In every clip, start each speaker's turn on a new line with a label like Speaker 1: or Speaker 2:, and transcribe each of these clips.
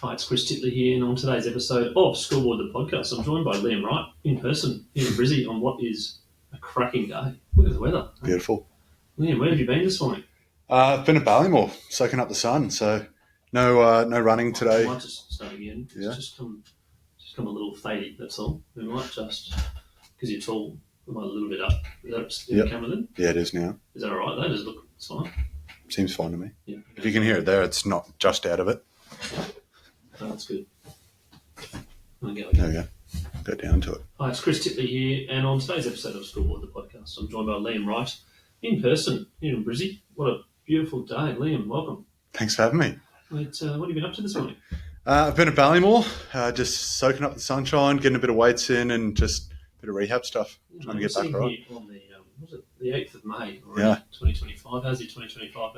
Speaker 1: Hi, it's Chris Titley here, and on today's episode of Scoreboard the podcast, I'm joined by Liam Wright in person here in Brisbane on what is a cracking day. Look at the weather.
Speaker 2: Beautiful.
Speaker 1: Liam, where have you been this morning?
Speaker 2: I've been at Ballymore, soaking up the sun, so no running today.
Speaker 1: I might just start again. It's just come a little fadey, that's all. We might just, because you're tall, we might a little bit up. Is that the camera then?
Speaker 2: Yeah, it is now.
Speaker 1: Is that all right? That is, look, it's fine.
Speaker 2: Seems fine to me.
Speaker 1: Yeah.
Speaker 2: If you can hear it there, it's not just out of it.
Speaker 1: Oh, that's good. There we
Speaker 2: go. Go down to it.
Speaker 1: Hi, it's Chris Titley here, and on today's episode of Scoreboard the podcast, I'm joined by Liam Wright in person here in Brisbane. What a beautiful day. Liam, welcome.
Speaker 2: Thanks for having me.
Speaker 1: Mate, what have you been up to this morning?
Speaker 2: I've been at Ballymore, just soaking up the sunshine, getting a bit of weights in, and just a bit of rehab stuff, trying to get back right.
Speaker 1: Here on the 8th of May, already, 2025. How's your 2025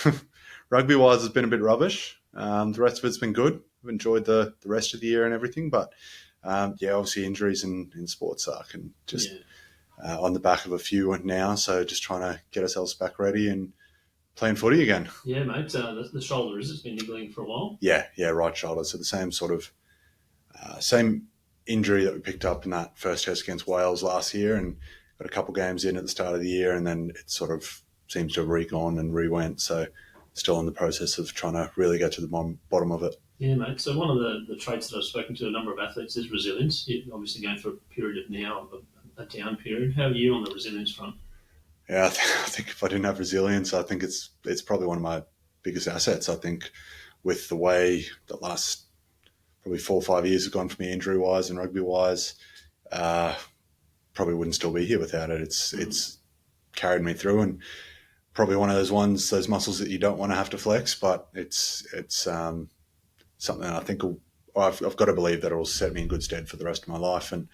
Speaker 1: been?
Speaker 2: Rugby-wise, it's been a bit rubbish. The rest of it's been good. I've enjoyed the rest of the year and everything, but obviously injuries in sports suck, and just on the back of a few now, so just trying to get ourselves back ready and playing footy again. Yeah,
Speaker 1: mate. The shoulder, it's been niggling for a while?
Speaker 2: Yeah, right shoulder. So the same sort of same injury that we picked up in that first test against Wales last year, and got a couple games in at the start of the year, and then it sort of seems to have re-gone and re-went. So still in the process of trying to really get to the bottom of it.
Speaker 1: Yeah, mate. So one of the traits that I've spoken to a number of athletes is resilience. You're obviously going through a period of now, a down period. How are you on the resilience front?
Speaker 2: Yeah, I think if I didn't have resilience, I think it's probably one of my biggest assets. I think with the way the last probably 4 or 5 years have gone for me injury-wise and rugby-wise, probably wouldn't still be here without it. It's carried me through, and probably one of those muscles that you don't want to have to flex, but it's something I think I've got to believe that it will set me in good stead for the rest of my life, and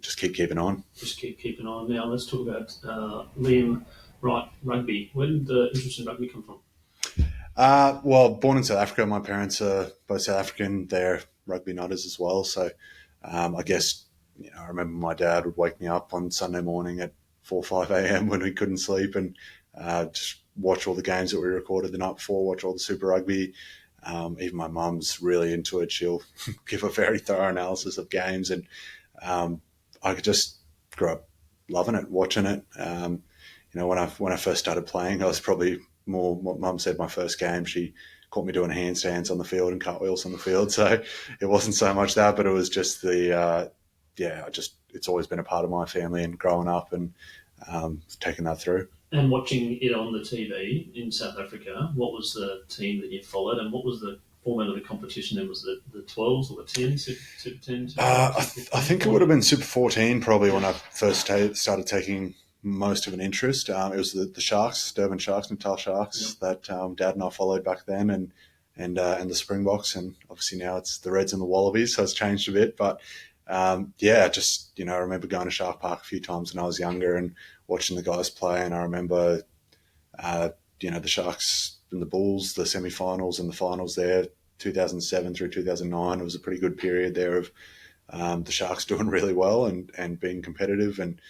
Speaker 2: just keep keeping on.
Speaker 1: Just keep keeping on. Now let's talk about Liam Wright, rugby. Where did the interest in rugby come from?
Speaker 2: Well, born in South Africa. My parents are both South African. They're rugby nutters as well. So I guess I remember my dad would wake me up on Sunday morning at 4 or 5 a.m. when we couldn't sleep, and just watch all the games that we recorded the night before, watch all the Super Rugby. Even my mum's really into it. She'll give a very thorough analysis of games, and I could just grow up loving it, watching it. When I first started playing, I was probably more what Mum said. My first game, she caught me doing handstands on the field and cartwheels on the field. So it wasn't so much that, but it was just it's always been a part of my family and growing up and taking that through.
Speaker 1: And watching it on the TV in South Africa, what was the team that you followed, and what was the format of the competition? Then was the 12s or the 10s, Super 10?
Speaker 2: I think it would have been Super 14 probably when I first started taking most of an interest. It was the Sharks, Durban Sharks, Natal Sharks, that Dad and I followed back then, and the Springboks, and obviously now it's the Reds and the Wallabies, so it's changed a bit. But I remember going to Shark Park a few times when I was younger and watching the guys play, and I remember the Sharks and the Bulls, the semi-finals and the finals there, 2007 through 2009. It was a pretty good period there of the Sharks doing really well and being competitive, and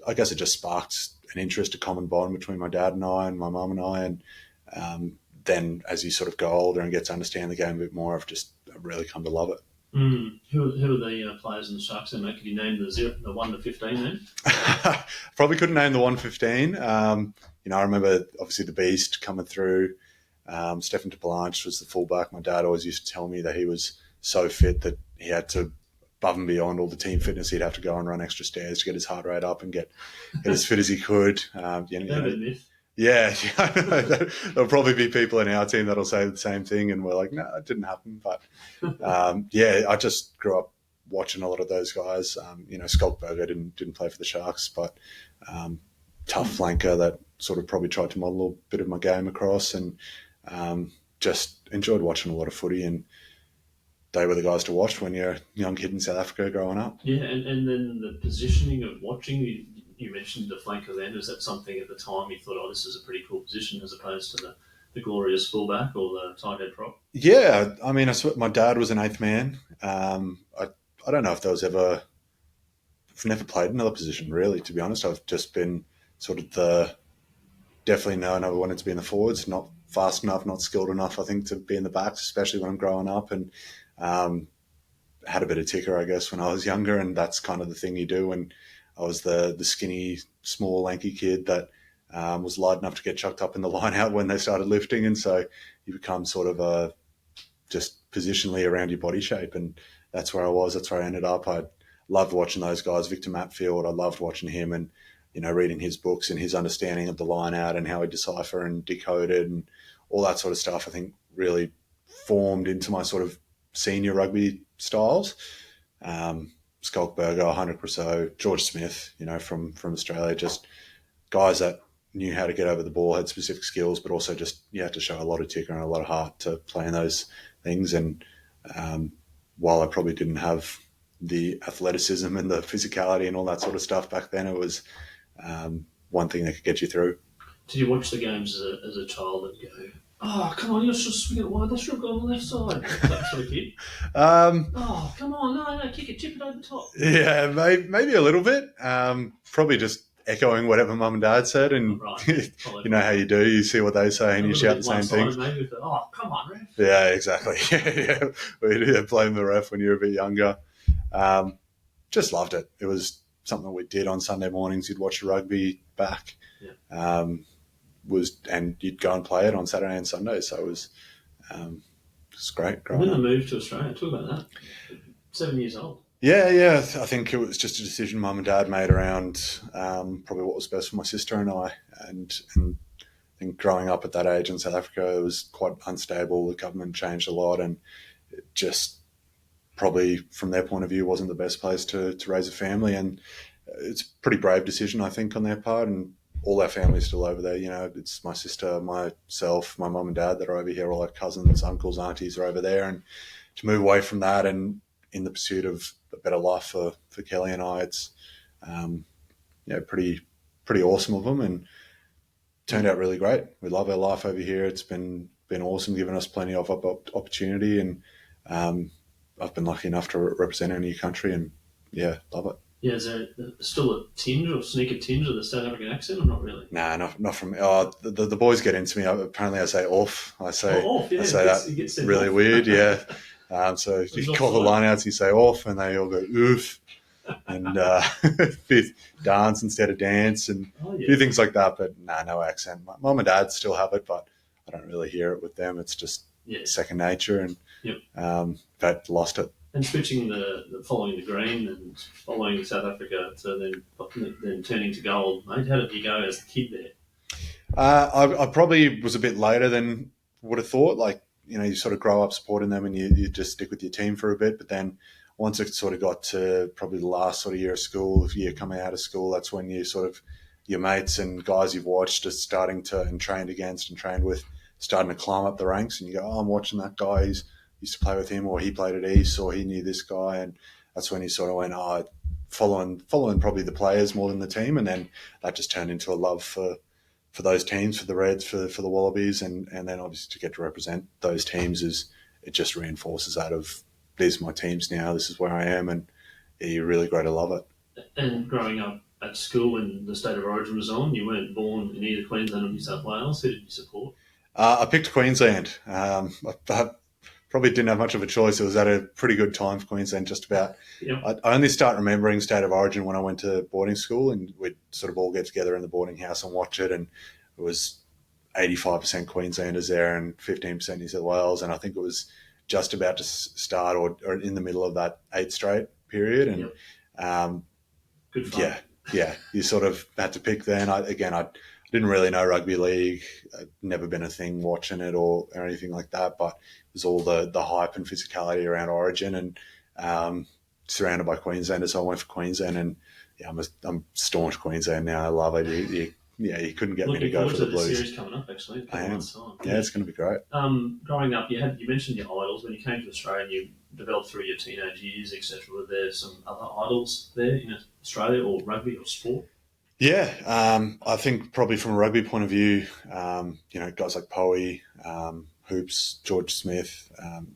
Speaker 2: I guess it just sparked an interest, a common bond between my dad and I and my mum and I, and then as you sort of go older and get to understand the game a bit more, I've really come to love it.
Speaker 1: Who are the players in the Sharks then, mate? Could you name the 1 to 15 then?
Speaker 2: Probably couldn't name the 1 to 15. I remember obviously the Beast coming through. Stefan Topolance was the fullback. My dad always used to tell me that he was so fit that he had to, above and beyond all the team fitness, he'd have to go and run extra stairs to get his heart rate up and get as fit as he could. Yeah, there'll probably be people in our team that'll say the same thing, and we're like, no, it didn't happen. But I just grew up watching a lot of those guys. Skulkberger didn't play for the Sharks, but tough flanker that sort of probably tried to model a bit of my game across, and just enjoyed watching a lot of footy, and they were the guys to watch when you're a young kid in South Africa growing up.
Speaker 1: Yeah, and then the positioning of watching, you mentioned the flanker then. Is that something at the time you thought, this is a pretty cool position as opposed to the glorious fullback or the tight head prop?
Speaker 2: Yeah, I mean, my dad was an eighth man. I don't know if there was ever... I've never played another position, really, to be honest. I've just been sort of definitely known I wanted to be in the forwards, not fast enough, not skilled enough, I think, to be in the backs, especially when I'm growing up. And had a bit of ticker, I guess, when I was younger, and that's kind of the thing you do. And I was the skinny, small, lanky kid that was light enough to get chucked up in the line out when they started lifting, and so you become sort of just positionally around your body shape, and that's where I was. That's where I ended up. I loved watching those guys, Victor Matfield. I loved watching him, and reading his books and his understanding of the line out and how he decipher and decoded and all that sort of stuff. I think really formed into my sort of senior rugby styles. Skulkberger, 100%, George Smith, from Australia, just guys that knew how to get over the ball, had specific skills, but also just you had to show a lot of ticker and a lot of heart to play in those things. And while I probably didn't have the athleticism and the physicality and all that sort of stuff back then, it was one thing that could get you through.
Speaker 1: Did you watch the games as a child and go, oh, come on, you're just swinging it wide, they should have gone on the left side? That sort of kid. Oh, come on, no, kick it, chip it over the top.
Speaker 2: Yeah, maybe a little bit. Probably just echoing whatever mum and dad said, and you know how you do. You see what they say, and you shout the same things.
Speaker 1: Maybe oh, come on, ref.
Speaker 2: Yeah, exactly. Yeah. We do blame the ref when you're a bit younger. Just loved it. It was something we did on Sunday mornings. You'd watch rugby back. Yeah. And you'd go and play it on Saturday and Sunday. So it was great.
Speaker 1: When the move to Australia, talk about that. 7 years old.
Speaker 2: Yeah. I think it was just a decision mum and dad made around probably what was best for my sister and I. And I think growing up at that age in South Africa, it was quite unstable. The government changed a lot, and it just probably from their point of view wasn't the best place to raise a family. And it's a pretty brave decision, I think, on their part. And all our family's still over there. It's my sister, myself, my mum and dad that are over here. All our cousins, uncles, aunties are over there. And to move away from that and in the pursuit of a better life for Kelly and I, it's pretty awesome of them, and turned out really great. We love our life over here. It's been awesome, given us plenty of opportunity, and I've been lucky enough to represent our new country, and love it.
Speaker 1: Yeah, is there still a tinge or sneaker tinge of the South African accent, or not really?
Speaker 2: Nah, not from. The boys get into me. Apparently, I say off. I say that really off. Weird. Yeah. So you call the lineouts, you say off, and they all go oof, and dance instead of dance, and a few things like that. But no accent. My mum and dad still have it, but I don't really hear it with them. It's just second nature, and but lost it.
Speaker 1: And switching following the green and following South Africa to then turning to gold, mate. How did you go as a kid there?
Speaker 2: I probably was a bit later than would have thought. Like, you sort of grow up supporting them, and you just stick with your team for a bit. But then once it sort of got to probably the last sort of year of school, year coming out of school, that's when you sort of your mates and guys you've watched are starting to and trained against and trained with, starting to climb up the ranks, and you go, oh, I'm watching that guy. He's used to play with him, or he played at East, or he knew this guy, and that's when he sort of went, following probably the players more than the team, and then that just turned into a love for those teams, for the Reds, for the Wallabies, and then obviously to get to represent those teams it just reinforces that of these are my teams now, this is where I am, and you're really great to love it.
Speaker 1: And growing up at school when the state of origin was on, you weren't born in either Queensland or New South Wales. Who did you support?
Speaker 2: I picked Queensland. I probably didn't have much of a choice. It was at a pretty good time for Queensland, just about. Yep. I only start remembering State of Origin when I went to boarding school, and we'd sort of all get together in the boarding house and watch it, and it was 85% Queenslanders there and 15% New South Wales, and I think it was just about to start or in the middle of that 8 straight period, and
Speaker 1: yep. Good fun.
Speaker 2: Yeah, you sort of had to pick then. I didn't really know rugby league. I'd never been a thing watching it or anything like that, but it was all the hype and physicality around Origin, and surrounded by Queenslanders, so I went for Queensland, and I'm staunch Queensland now. I love it. You couldn't get me to go for the Blues.
Speaker 1: Looking forward to the series coming up, actually.
Speaker 2: I am. Yeah, it's going to be great.
Speaker 1: Growing up, you mentioned your idols. When you came to Australia and you developed through your teenage years, etc., were there some other idols there in Australia, or rugby or sport?
Speaker 2: Yeah, I think probably from a rugby point of view, guys like Poey, Hoops, George Smith.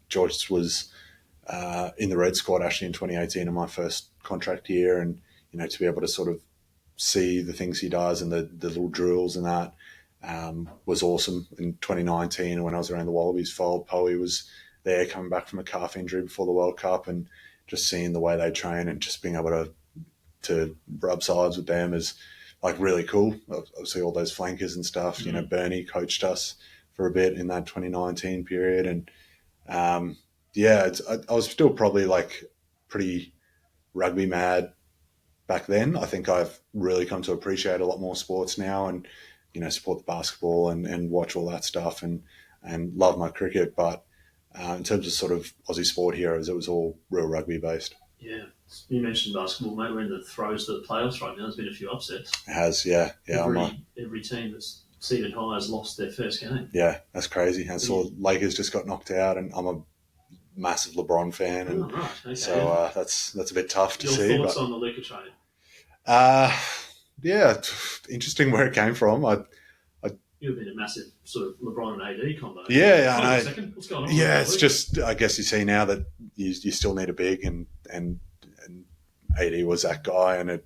Speaker 2: George was in the Red squad actually in 2018 in my first contract year, and to be able to sort of see the things he does and the little drills and that, was awesome in 2019 when I was around the Wallabies fold. Poe was there coming back from a calf injury before the World Cup, and just seeing the way they train and just being able to rub sides with them is like really cool. Obviously all those flankers and stuff, you know, Bernie coached us for a bit in that 2019 period. And I was still probably like pretty rugby mad back then. I think I've really come to appreciate a lot more sports now and, you know, support the basketball and watch all that stuff and love my cricket. But in terms of sort of Aussie sport heroes, it was all real rugby based.
Speaker 1: Yeah. You mentioned basketball, mate. We're in the throes of the playoffs right now. There's been a few upsets.
Speaker 2: It has, yeah.
Speaker 1: Every team that's seeded high has lost their first game.
Speaker 2: Yeah, that's crazy. I saw Lakers just got knocked out, and I'm a massive LeBron fan, and
Speaker 1: right. Okay.
Speaker 2: so that's a bit tough to see.
Speaker 1: Your thoughts on the Luka trade?
Speaker 2: Yeah, interesting where it came from.
Speaker 1: You've been a massive sort of LeBron and AD combo.
Speaker 2: Yeah, I know.
Speaker 1: Second. What's going on?
Speaker 2: Yeah, it's just, I guess you see now that you still need a big, and AD was that guy, and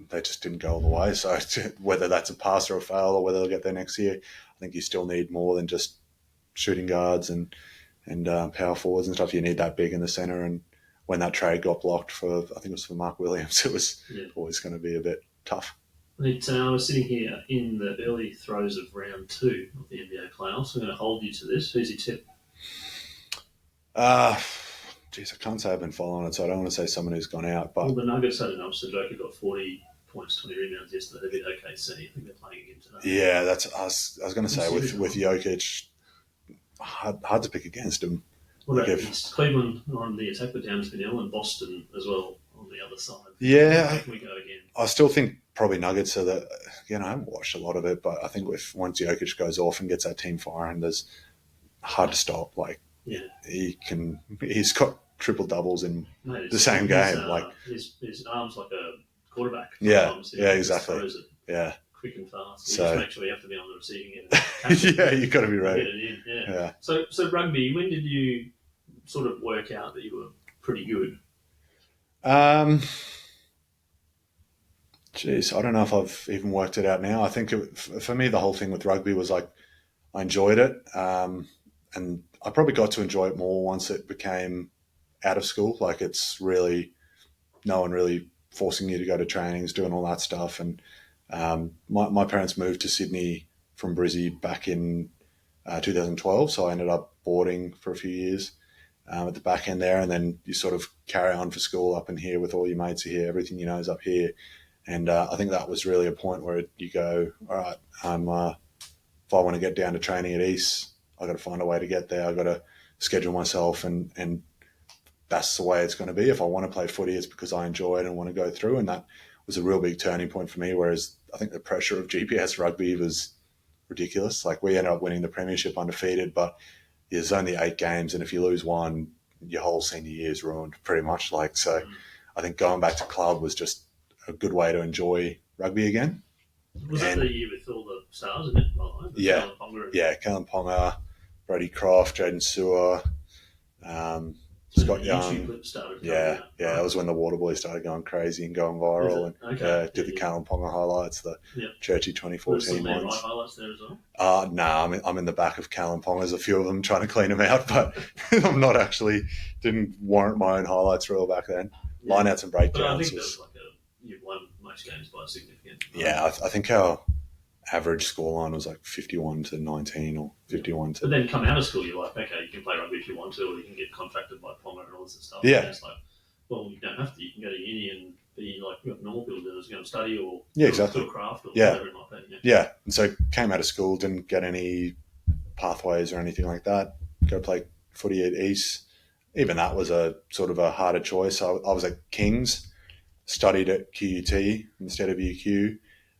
Speaker 2: they just didn't go all the way. So whether that's a pass or a fail, or whether they'll get there next year, I think you still need more than just shooting guards and power forwards and stuff. You need that big in the centre. And when that trade got blocked I think it was for Mark Williams, it was always going to be a bit tough.
Speaker 1: I was sitting here in the early throes of round 2 of the NBA playoffs. I'm going to hold you to this. Who's your tip?
Speaker 2: I can't say I've been following it, so I don't want to say someone who's gone out. But
Speaker 1: the Nuggets had an upset. Joker got 40 points, 20 rebounds yesterday. They beat OKC. I think they're playing again today.
Speaker 2: Yeah, I was going to say with Jokic, hard to pick against him.
Speaker 1: What about Cleveland on the attack with Downs Vanille and Boston as well on the other side?
Speaker 2: Yeah,
Speaker 1: Where can we go again?
Speaker 2: I still think probably Nuggets are I haven't watched a lot of it, but I think once Jokic goes off and gets that team firing, there's hard to stop. Like, he's got triple doubles in the same game.
Speaker 1: His arms like a quarterback.
Speaker 2: Yeah, exactly. Yeah,
Speaker 1: quick and fast.
Speaker 2: So
Speaker 1: just make sure you have to be on the receiving end.
Speaker 2: Yeah, you've got to be ready.
Speaker 1: Get it in. Yeah. So rugby. When did you sort of work out that you were pretty good?
Speaker 2: I don't know if I've even worked it out now. I think for me, the whole thing with rugby was like I enjoyed it, and I probably got to enjoy it more once it became out of school. Like it's really no one really forcing you to go to trainings, doing all that stuff. And my parents moved to Sydney from Brisbane back in 2012, so I ended up boarding for a few years at the back end there, and then you sort of carry on for school up in here with all your mates here. Everything you know is up here. And I think that was really a point where you go, all right, if I want to get down to training at East, I've got to find a way to get there. I've got to schedule myself, and that's the way it's going to be. If I want to play footy, it's because I enjoy it and want to go through. And that was a real big turning point for me, whereas I think the pressure of GPS rugby was ridiculous. Like we ended up winning the premiership undefeated, but there's only 8 games, and if you lose one, your whole senior year is ruined pretty much. So I think going back to club was just a good way to enjoy rugby again.
Speaker 1: Was that the year with all the stars in it?
Speaker 2: Yeah, Kellen Ponga, Brody Croft, Jaden Sewer, Scott Young. Yeah, that was when the Waterboy started going crazy and going viral, and did the Kellen Ponga highlights, the Churchy 2014 ones.
Speaker 1: Right highlights there as well?
Speaker 2: I'm in the back of Kellen Ponga. There's a few of them trying to clean them out, but I'm not actually, didn't warrant my own highlights reel back then. Lineouts and breakdowns.
Speaker 1: But I think that's you've won most games by a significant.
Speaker 2: Yeah, I think our average scoreline was like 51-19 or 51 to.
Speaker 1: But then come out of school, you're like, okay, you can play rugby if you want to, or you can get contracted by Ponga and all this stuff.
Speaker 2: Yeah.
Speaker 1: And it's like, well, you don't have to. You can go to uni and be like normal people do, is go and study or
Speaker 2: exactly.
Speaker 1: do a craft or whatever it might be.
Speaker 2: Yeah, and so came out of school, didn't get any pathways or anything like that. Go play footy at East. Even that was a sort of a harder choice. I was at Kings, studied at QUT instead of UQ,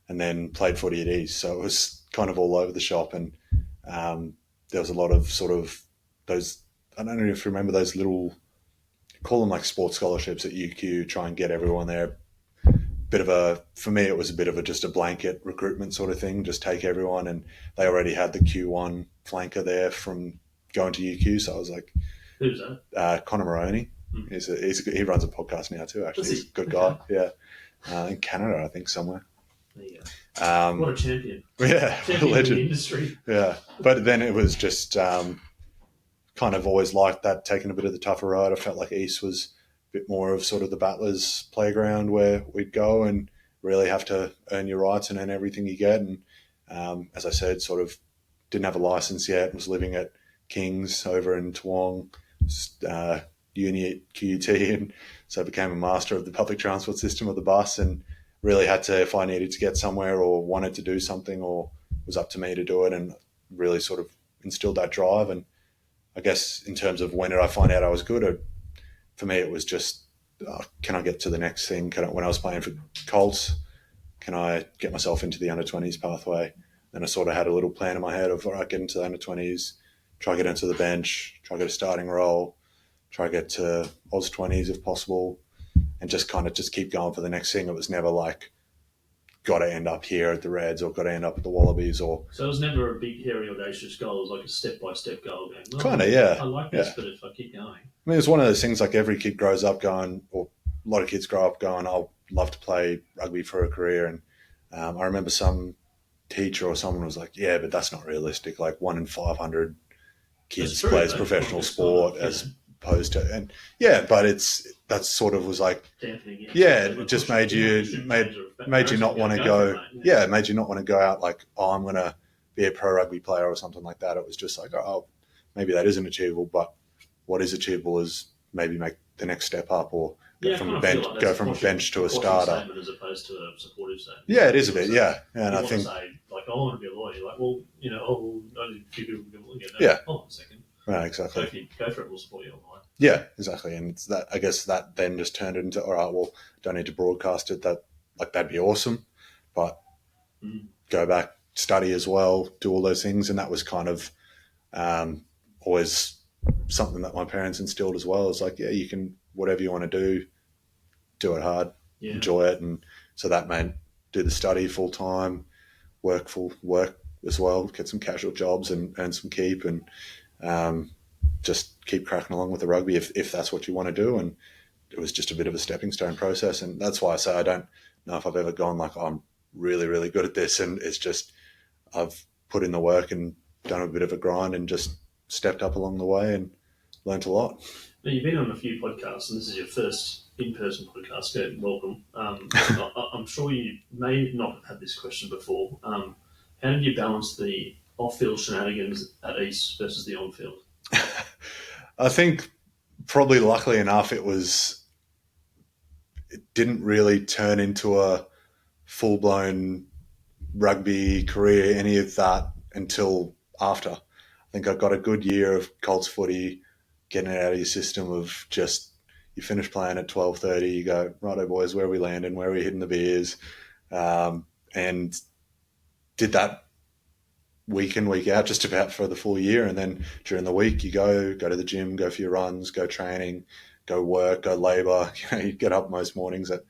Speaker 2: and then played footy at East. So it was kind of all over the shop, and there was a lot of sort of those, I don't know if you remember those little, call them like sports scholarships at UQ, try and get everyone there. For me, it was a bit of just a blanket recruitment sort of thing, just take everyone, and they already had the Q1 flanker there from going to UQ, so I was like...
Speaker 1: Who's that?
Speaker 2: Connor Moroney. He runs a podcast now too, actually. He's a good guy, yeah. In Canada, I think, somewhere.
Speaker 1: There you What a champion.
Speaker 2: Yeah,
Speaker 1: Champion
Speaker 2: legend.
Speaker 1: in the industry.
Speaker 2: Yeah, but then it was just kind of always liked that, taking a bit of the tougher road. I felt like East was a bit more of sort of the battlers' playground where we'd go and really have to earn your rights and earn everything you get. And as I said, sort of didn't have a license yet, was living at King's over in Toowong, uni at QUT, and so I became a master of the public transport system of the bus, and really had to, if I needed to get somewhere or wanted to do something or was up to me to do it, and really sort of instilled that drive. And I guess in terms of when did I find out I was good, for me it was just, can I get to the next thing? When I was playing for Colts, can I get myself into the under-20s pathway? Then I sort of had a little plan in my head of, all right, get into the under-20s, try get into the bench, try get a starting role, try get to Oz 20s if possible, and just kind of just keep going for the next thing. It was never like, got to end up here at the Reds or got to end up at the Wallabies. Or
Speaker 1: So it was never a big, hairy, audacious goal. It was like a step-by-step goal. Going, oh,
Speaker 2: kind of, yeah.
Speaker 1: I like this, but if I keep going.
Speaker 2: I mean, it's one of those things like every kid grows up going, or a lot of kids grow up going, I'll love to play rugby for a career. And I remember some teacher or someone was like, yeah, but that's not realistic. Like 1 in 500 kids plays professional sport as opposed to, and yeah, but that sort of was like, it just made you not want to go. Yeah, it made you not want to go out like, oh, I'm going to be a pro rugby player or something like that. It was just like, oh, maybe that isn't achievable, but what is achievable is maybe make the next step up or go from a bench to a starter.
Speaker 1: As opposed to a supportive statement.
Speaker 2: Yeah, it is a bit. Yeah, and I think
Speaker 1: say, like, I want to be a lawyer. You're like, well, only a few people can look at that.
Speaker 2: Yeah.
Speaker 1: Hold on a second.
Speaker 2: Right, exactly.
Speaker 1: Go for it. We'll support you online.
Speaker 2: Yeah, exactly. And it's that, I guess that then just turned into, all right, well, don't need to broadcast it. That'd be awesome, but go back, study as well, do all those things. And that was kind of always something that my parents instilled as well. It's like, yeah, you can, whatever you want to do it hard, enjoy it. And so that meant do the study full time, work as well, get some casual jobs and earn some keep, and just keep cracking along with the rugby if that's what you want to do. And it was just a bit of a stepping stone process. And that's why I say I don't know if I've ever gone like, oh, I'm really, really good at this. And it's just, I've put in the work and done a bit of a grind and just stepped up along the way and learnt a lot.
Speaker 1: Now, you've been on a few podcasts, and this is your first in-person podcast. So welcome. I'm sure you may not have had this question before. How did you balance the off-field shenanigans at East versus the on-field?
Speaker 2: I think probably luckily enough, it didn't really turn into a full-blown rugby career, any of that, until after. I think I got a good year of Colts footy, getting it out of your system of just, you finish playing at 12:30, you go, righto boys, where are we landing, where are we hitting the beers? And did that week in, week out, just about for the full year. And then during the week, you go to the gym, go for your runs, go training, go work, go labour. You get up most mornings at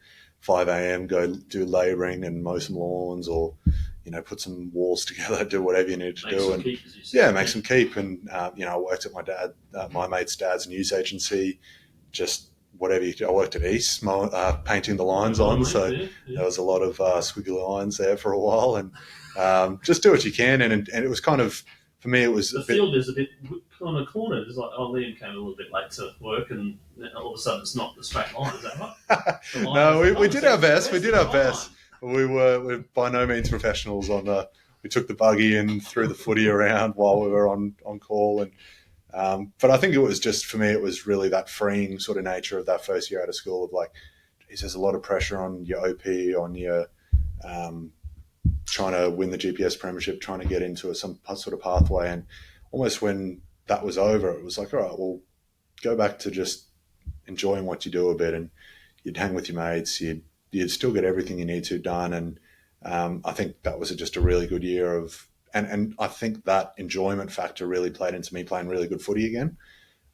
Speaker 2: 5 a.m, go do labouring and mow some lawns, or put some walls together, do whatever you need to do, and make some keep. And I worked at my mate's dad's news agency, just whatever I worked at East, painting the lines on. So there was a lot of squiggly lines there for a while, and just do what you can. And it was kind of, for me, it was
Speaker 1: the field is a bit kind of cornered. It's like, oh, Liam came a little bit late to work, and all of a sudden it's not the straight line. Is that right?
Speaker 2: No, we did our best. We did our best. We're by no means professionals we took the buggy and threw the footy around while we were on call. And but I think it was just, for me, it was really that freeing sort of nature of that first year out of school of like, geez, there's a lot of pressure on your OP, on your trying to win the GPS premiership, trying to get into some sort of pathway. And almost when that was over, it was like, all right, well, go back to just enjoying what you do a bit, and you'd hang with your mates, you'd still get everything you need to done. And I think that was just a really good year of, and I think that enjoyment factor really played into me playing really good footy again.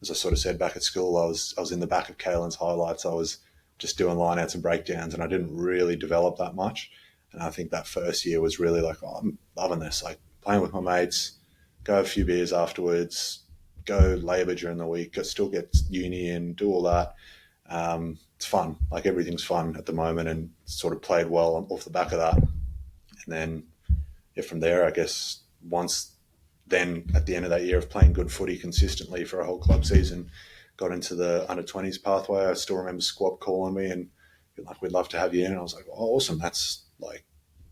Speaker 2: As I sort of said, back at school, I was in the back of Kalen's highlights. I was just doing lineouts and breakdowns, and I didn't really develop that much. And I think that first year was really like, oh, I'm loving this, like playing with my mates, go have a few beers afterwards, go labour during the week, still get uni in, do all that. It's fun. Like everything's fun at the moment, and sort of played well off the back of that. And then from there, I guess once then at the end of that year of playing good footy consistently for a whole club season, got into the under-20s pathway. I still remember Squab calling me and like, we'd love to have you in. And I was like, oh, awesome. That's like,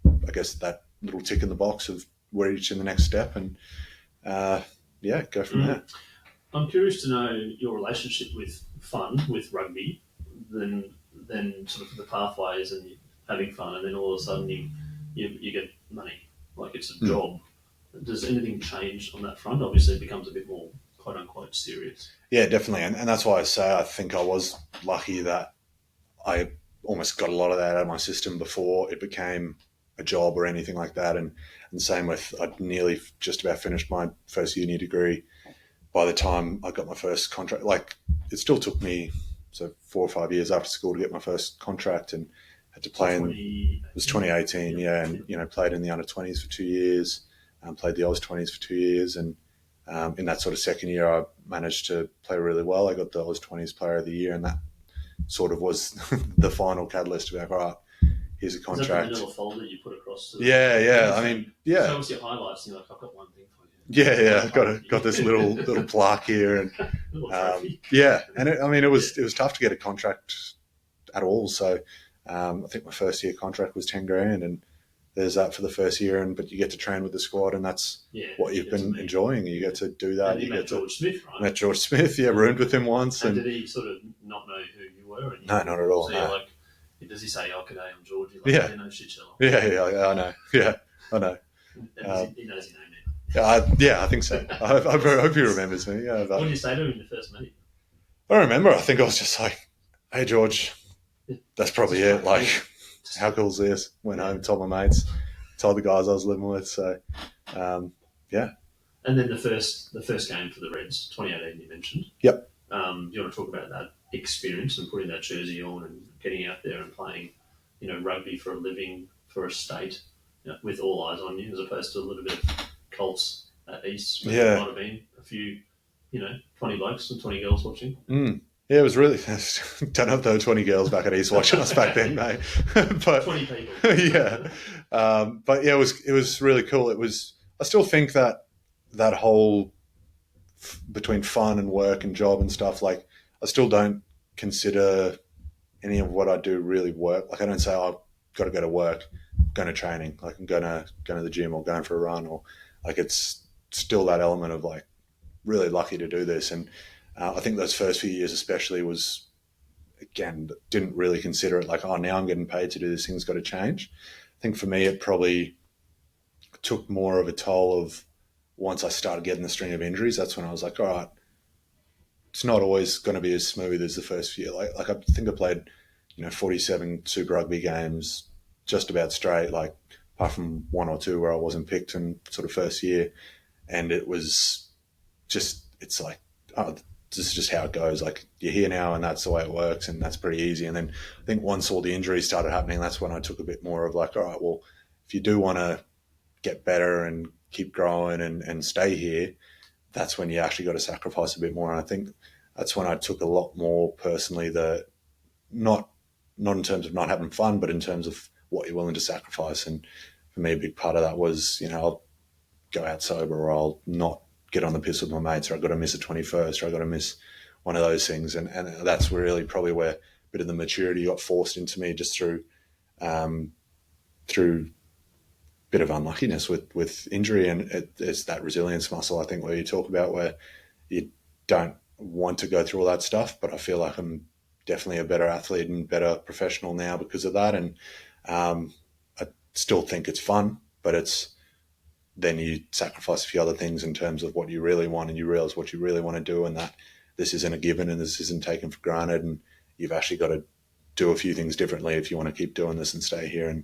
Speaker 2: I guess that little tick in the box of we're each in the next step, and go from there.
Speaker 1: I'm curious to know your relationship with fun, with rugby, then sort of the pathways and having fun, and then all of a sudden you get money, like it's a job. Does anything change on that front? Obviously, it becomes a bit more quote unquote serious.
Speaker 2: Yeah, definitely, and that's why I say I think I was lucky that I almost got a lot of that out of my system before it became a job or anything like that. And same with, I'd nearly just about finished my first uni degree by the time I got my first contract. Like, it still took me 4 or 5 years after school to get my first contract, and had to play it was 2018, and played in the under-20s for 2 years, played the Oz-20s for 2 years, and in that sort of second year I managed to play really well. I got the Oz-20s Player of the Year, and that sort of was the final catalyst to be like, all right, here's a contract.
Speaker 1: Is that the little folder you put across?
Speaker 2: Yeah. I mean, yeah.
Speaker 1: Show us your highlights, and you're like, I've got one thing for you.
Speaker 2: Yeah. Got this little plaque here, and and it was tough to get a contract at all. So I think my first year contract was $10,000, and there's that for the first year, but you get to train with the squad, and that's what you've been enjoying. You get to do that.
Speaker 1: And you met George Smith, right?
Speaker 2: Met George Smith, roomed with him once.
Speaker 1: And did he sort of not know who you were?
Speaker 2: No, not at all.
Speaker 1: So
Speaker 2: no.
Speaker 1: you're like, does he say, oh, g'day, I'm George? You're like, no shit, Sherlock.
Speaker 2: Yeah, I know. Yeah, I know.
Speaker 1: And he knows your name now.
Speaker 2: I think so. I hope he remembers me. Yeah,
Speaker 1: what did you say to him in the first meeting?
Speaker 2: I remember. I think I was just like, hey, George, that's probably it. Like, how cool is this? Went home, told my mates, told the guys I was living with. So,
Speaker 1: And then the first game for the Reds, 2018, you mentioned.
Speaker 2: Yep.
Speaker 1: Do you want to talk about that experience and putting that jersey on and getting out there and playing, rugby for a living, for a state, with all eyes on you, as opposed to a little bit of Colts at East, where there might have been a few, 20 blokes and 20 girls watching.
Speaker 2: Yeah, it was really. Don't know if there were 20 girls back at East watching us back then, mate. But
Speaker 1: 20 people.
Speaker 2: Yeah, but yeah, it was really cool. It was. I still think that whole between fun and work and job and stuff, like, I still don't consider any of what I do really work. Like, I don't say, I've got to go to work, going to training, like I'm going to the gym or going for a run, or like, it's still that element of like, really lucky to do this. And I think those first few years especially was, again, didn't really consider it like, oh, now I'm getting paid to do this, thing's got to change. I think for me, it probably took more of a toll of once I started getting the string of injuries. That's when I was like, all right, it's not always going to be as smooth as the first few. Like I think I played, 47 Super Rugby games just about straight, like apart from 1 or 2 where I wasn't picked in sort of first year. And it was just, it's like, oh, this is just how it goes. Like, you're here now and that's the way it works, and that's pretty easy. And then I think once all the injuries started happening, that's when I took a bit more of like, all right, well, if you do want to get better and keep growing and stay here, that's when you actually got to sacrifice a bit more. And I think that's when I took a lot more personally, not in terms of not having fun, but in terms of what you're willing to sacrifice. And for me, a big part of that was, I'll go out sober, or I'll not get on the piss with my mates, or I've got to miss a 21st, or I've got to miss one of those things. And that's really probably where a bit of the maturity got forced into me, just through bit of unluckiness with injury. And it's that resilience muscle, I think, where you talk about, where you don't want to go through all that stuff, but I feel like I'm definitely a better athlete and better professional now because of that. And I still think it's fun, but then you sacrifice a few other things in terms of what you really want, and you realize what you really want to do, and that this isn't a given and this isn't taken for granted, and you've actually got to do a few things differently if you want to keep doing this and stay here and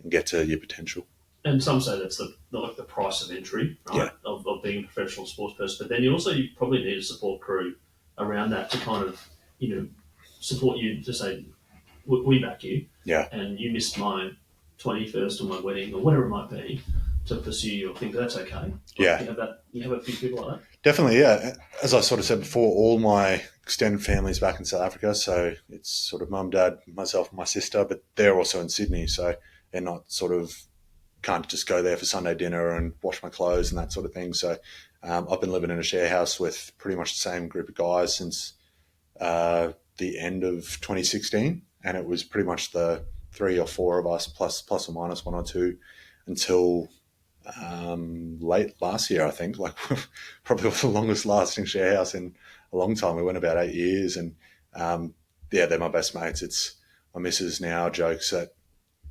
Speaker 2: get to your potential.
Speaker 1: And some say that's the price of entry, right? Yeah. Of being a professional sports person. But then you probably need a support crew around that to kind of, support you, to say, we back you.
Speaker 2: Yeah.
Speaker 1: And you missed my 21st or my wedding or whatever it might be, to pursue your thing. That's okay. Like,
Speaker 2: yeah.
Speaker 1: You have a few people like that?
Speaker 2: Definitely, yeah. As I sort of said before, all my extended family's back in South Africa. So it's sort of mum, dad, myself and my sister, but they're also in Sydney. So they're not sort of can't just go there for Sunday dinner and wash my clothes and that sort of thing. So I've been living in a share house with pretty much the same group of guys since the end of 2016, and it was pretty much the 3 or 4 of us plus or minus 1 or 2 until late last year, I think. Like probably the longest lasting share house in a long time. We went about 8 years, and they're my best mates. It's my missus now jokes that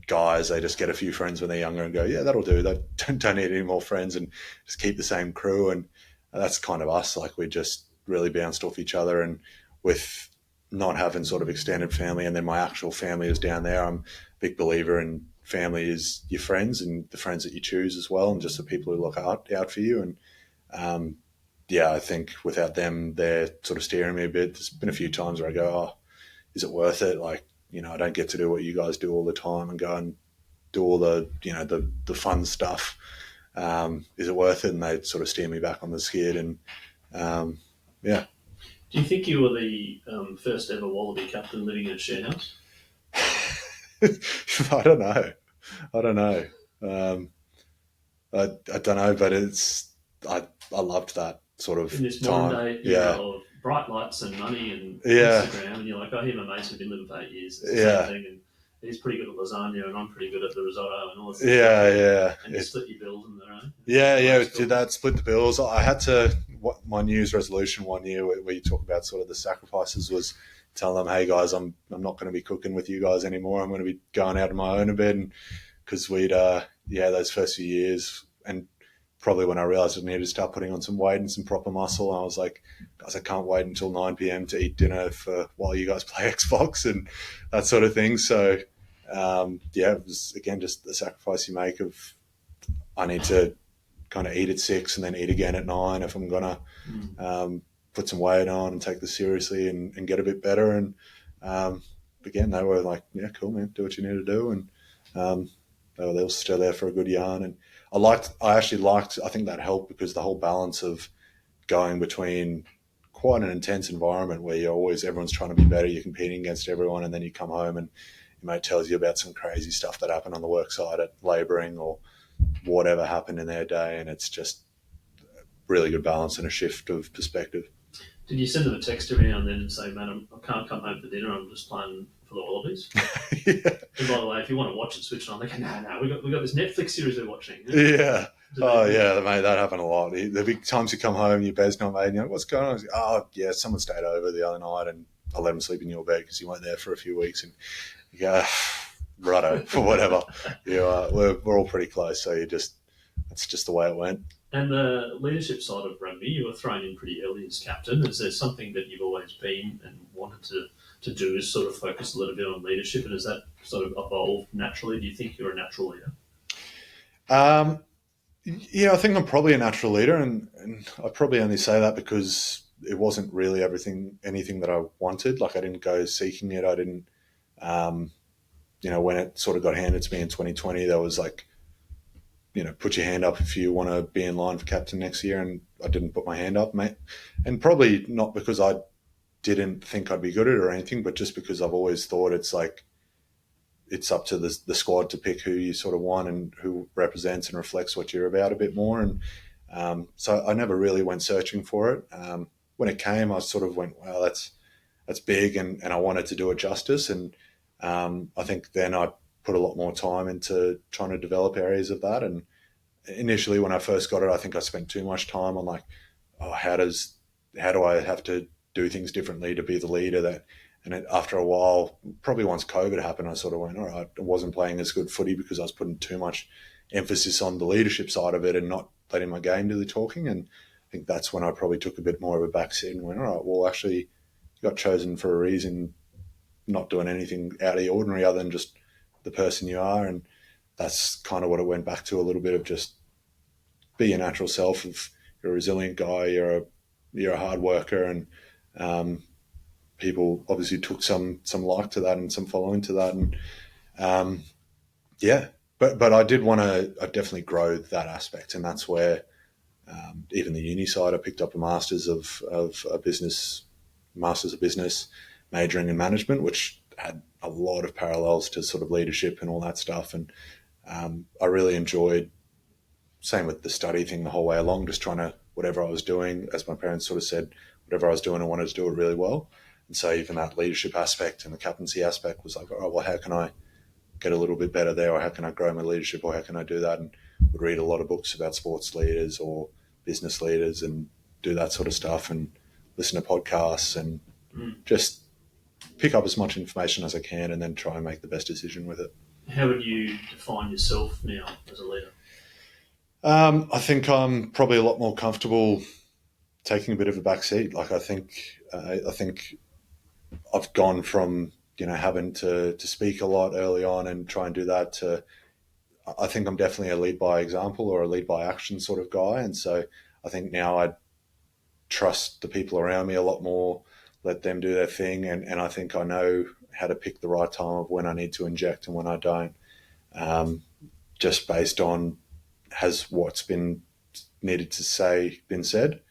Speaker 2: guys, they just get a few friends when they're younger and go, yeah, that'll do. They don't need any more friends and just keep the same crew. And that's kind of us. Like we just really bounced off each other, and with not having sort of extended family, and then my actual family is down there. I'm a big believer in family is your friends and the friends that you choose as well, and just the people who look out for you. And I think without them, they're sort of steering me a bit. There's been a few times where I go, oh, is it worth it? Like, I don't get to do what you guys do all the time and go and do all the, the fun stuff. Is it worth it? And they sort of steer me back on the skid. And
Speaker 1: Do you think you were the first ever Wallaby captain living in a share house?
Speaker 2: I don't know. I don't know, but I loved that sort of
Speaker 1: in this
Speaker 2: time.
Speaker 1: Modern day of bright lights and money and Instagram, and you're like, oh, here my mates have been living for 8 years. It's the same thing, and he's pretty good at lasagna, and I'm pretty good at the risotto, and all this. And you split your bills in there, right?
Speaker 2: Did that, split the bills. I had to. My New Year's resolution one year, where you talk about sort of the sacrifices, was telling them, hey guys, I'm not going to be cooking with you guys anymore. I'm going to be going out on my own a bit, because we'd those first few years, and probably when I realised I needed to start putting on some weight and some proper muscle, I was like, guys, I can't wait until 9 p.m. to eat dinner while you guys play Xbox and that sort of thing. So it was again just the sacrifice you make of, I need to kind of eat at 6 and then eat again at 9 if I'm gonna put some weight on and take this seriously and get a bit better. And again, they were like, yeah, cool, man, do what you need to do. And they were still there for a good yarn. And I think that helped, because the whole balance of going between quite an intense environment where everyone's trying to be better, you're competing against everyone, and then you come home and your mate tells you about some crazy stuff that happened on the work site at labouring or whatever happened in their day, and it's just a really good balance and a shift of perspective.
Speaker 1: Did you send them a text every now and then and say, man, I can't come home for dinner, I'm just playing for the Wallabies?
Speaker 2: Yeah.
Speaker 1: And by the way, if you want to watch it, switch it on. They go, no, we got this Netflix series we're watching.
Speaker 2: Yeah. Mate, that happened a lot. The big times you come home, your bed's not made, and you're like, what's going on? Like, oh, yeah, someone stayed over the other night and I let them sleep in your bed because you weren't there for a few weeks. And you go, righto, for whatever. We're all pretty close, so that's just the way it went.
Speaker 1: And the leadership side of rugby, you were thrown in pretty early as captain. Is there something that you've always been and wanted to do, is sort of focus a little bit on leadership? And has that sort of evolved naturally? Do you think you're a natural leader?
Speaker 2: I think I'm probably a natural leader, and I probably only say that because it wasn't really anything that I wanted. Like, I didn't go seeking it. I didn't, when it sort of got handed to me in 2020, there was like, put your hand up if you want to be in line for captain next year. And I didn't put my hand up, mate. And probably not because I didn't think I'd be good at it or anything, but just because I've always thought it's up to the squad to pick who you sort of want and who represents and reflects what you're about a bit more. And so I never really went searching for it. When it came, I sort of went, wow, that's big, and I wanted to do it justice. And I think then I put a lot more time into trying to develop areas of that. And initially when I first got it, I think I spent too much time on like, oh, how do I have to do things differently to be the leader? After a while, probably once COVID happened, I sort of went, all right, I wasn't playing as good footy because I was putting too much emphasis on the leadership side of it and not letting my game do the talking. And I think that's when I probably took a bit more of a backseat and went, all right, well, actually, you got chosen for a reason, not doing anything out of the ordinary other than just the person you are. And that's kind of what it went back to, a little bit of just be your natural self. If you're a resilient guy, you're a hard worker, and people obviously took some like to that and some following to that. And but I did want to definitely grow that aspect, and that's where even the uni side, I picked up a master's of business, majoring in management, which had a lot of parallels to sort of leadership and all that stuff. And I really enjoyed, same with the study thing the whole way along, just trying to, whatever I was doing, as my parents sort of said, whatever I was doing, I wanted to do it really well. And so even that leadership aspect and the captaincy aspect was like, oh, well, how can I get a little bit better there, or how can I grow my leadership, or how can I do that? And would read a lot of books about sports leaders or business leaders and do that sort of stuff, and listen to podcasts and just pick up as much information as I can and then try and make the best decision with it.
Speaker 1: How would you define yourself now as a leader?
Speaker 2: I think I'm probably a lot more comfortable taking a bit of a back seat. Like I think I've gone from having to speak a lot early on and try and do that to, I think I'm definitely a lead by example or a lead by action sort of guy. And so I think now I trust the people around me a lot more, let them do their thing. And I think I know how to pick the right time of when I need to inject and when I don't, just based on has what's been needed to say been said.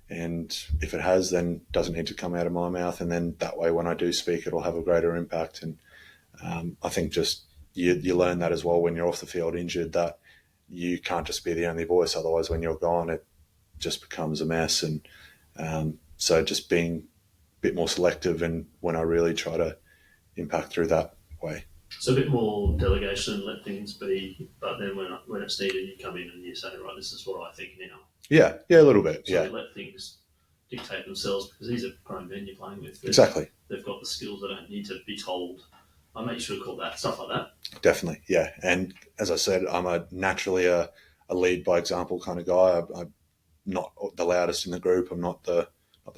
Speaker 2: And if it has, then doesn't need to come out of my mouth. And then that way, when I do speak, it'll have a greater impact. And I think just you learn that as well when you're off the field injured, that you can't just be the only voice. Otherwise, when you're gone, it just becomes a mess. And so just being a bit more selective and when I really try to impact through that way.
Speaker 1: So a bit more delegation and let things be, but then when it's needed, you come in and you say, right, this is what I think now.
Speaker 2: Yeah, a little bit.
Speaker 1: So
Speaker 2: yeah,
Speaker 1: you let things dictate themselves because these are grown men you're playing with.
Speaker 2: Exactly.
Speaker 1: They've got the skills. They don't need to be told. I make sure to call that stuff like that.
Speaker 2: Definitely, yeah. And as I said, I'm naturally a lead by example kind of guy. I'm not the loudest in the group. I'm not the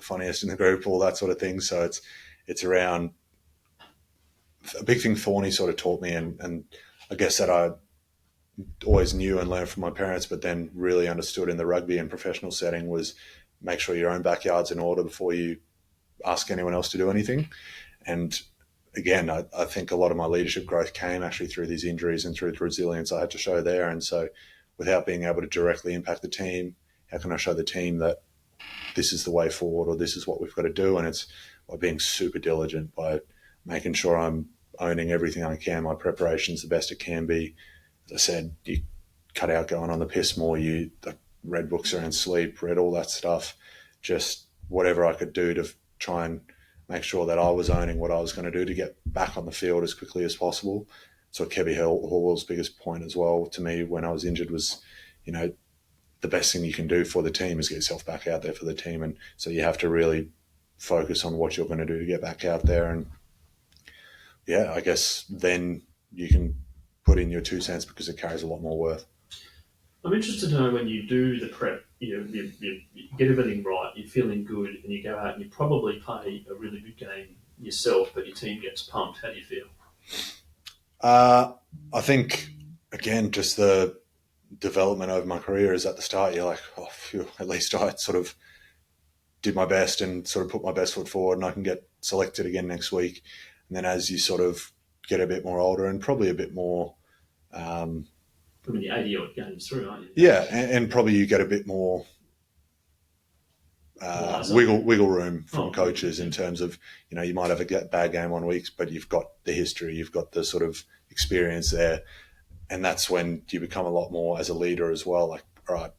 Speaker 2: funniest in the group. All that sort of thing. So it's around a big thing Thorny sort of taught me, and I guess that I always knew and learned from my parents, but then really understood in the rugby and professional setting was make sure your own backyard's in order before you ask anyone else to do anything. And again, I think a lot of my leadership growth came actually through these injuries and through the resilience I had to show there. And so without being able to directly impact the team, how can I show the team that this is the way forward or this is what we've got to do? And it's by being super diligent, by making sure I'm owning everything I can. My preparation's the best it can be. As I said, you cut out going on the piss more, read books around sleep, read all that stuff, just whatever I could do to try and make sure that I was owning what I was going to do to get back on the field as quickly as possible. So Kevy Horwell's biggest point as well to me when I was injured was, the best thing you can do for the team is get yourself back out there for the team. And so you have to really focus on what you're going to do to get back out there. And yeah, I guess then you can put in your 2 cents because it carries a lot more worth.
Speaker 1: I'm interested to know when you do the prep, you get everything right, you're feeling good, and you go out and you probably play a really good game yourself, but your team gets pumped. How do you feel?
Speaker 2: I think, again, just the development over my career is at the start, you're like, oh, phew, at least I sort of did my best and sort of put my best foot forward and I can get selected again next week. And then as you sort of get a bit more older and probably a bit more...
Speaker 1: I mean, you're 80-odd games through, aren't you?
Speaker 2: Yeah, and probably you get a bit more wiggle room from coaches in terms of, you might have a bad game one week, but you've got the history, you've got the sort of experience there. And that's when you become a lot more as a leader as well. Like, all right,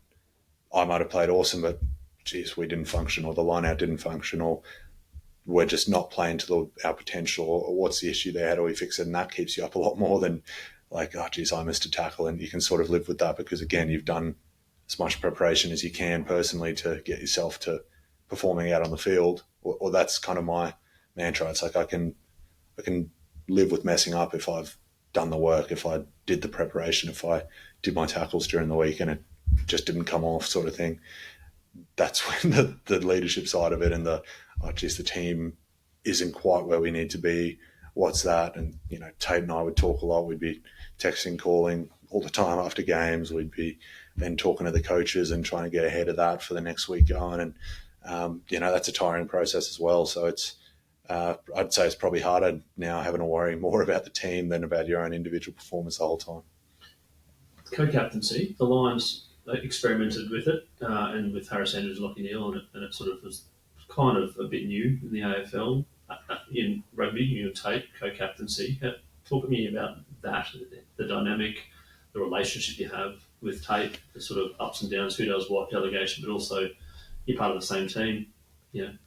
Speaker 2: I might have played awesome, but geez, we didn't function, or the lineout didn't function, or we're just not playing to our potential, or what's the issue there? How do we fix it? And that keeps you up a lot more than like, oh, geez, I missed a tackle. And you can sort of live with that because, again, you've done as much preparation as you can personally to get yourself to performing out on the field. Or that's kind of my mantra. It's like I can live with messing up if I've done the work, if I did the preparation, if I did my tackles during the week and it just didn't come off sort of thing. That's when the leadership side of it and the team isn't quite where we need to be. What's that? And, Tate and I would talk a lot. We'd be texting, calling all the time after games. We'd be then talking to the coaches and trying to get ahead of that for the next week going. And, that's a tiring process as well. So it's, I'd say it's probably harder now having to worry more about the team than about your own individual performance the whole time.
Speaker 1: Co-captaincy, the Lions experimented with it and with Harris Andrews, Lockie Neal, and it sort of was kind of a bit new in the AFL. In rugby, Tate, co-captaincy. Talk to me about that, the dynamic, the relationship you have with Tate, the sort of ups and downs, who does what delegation, but also you're part of the same team,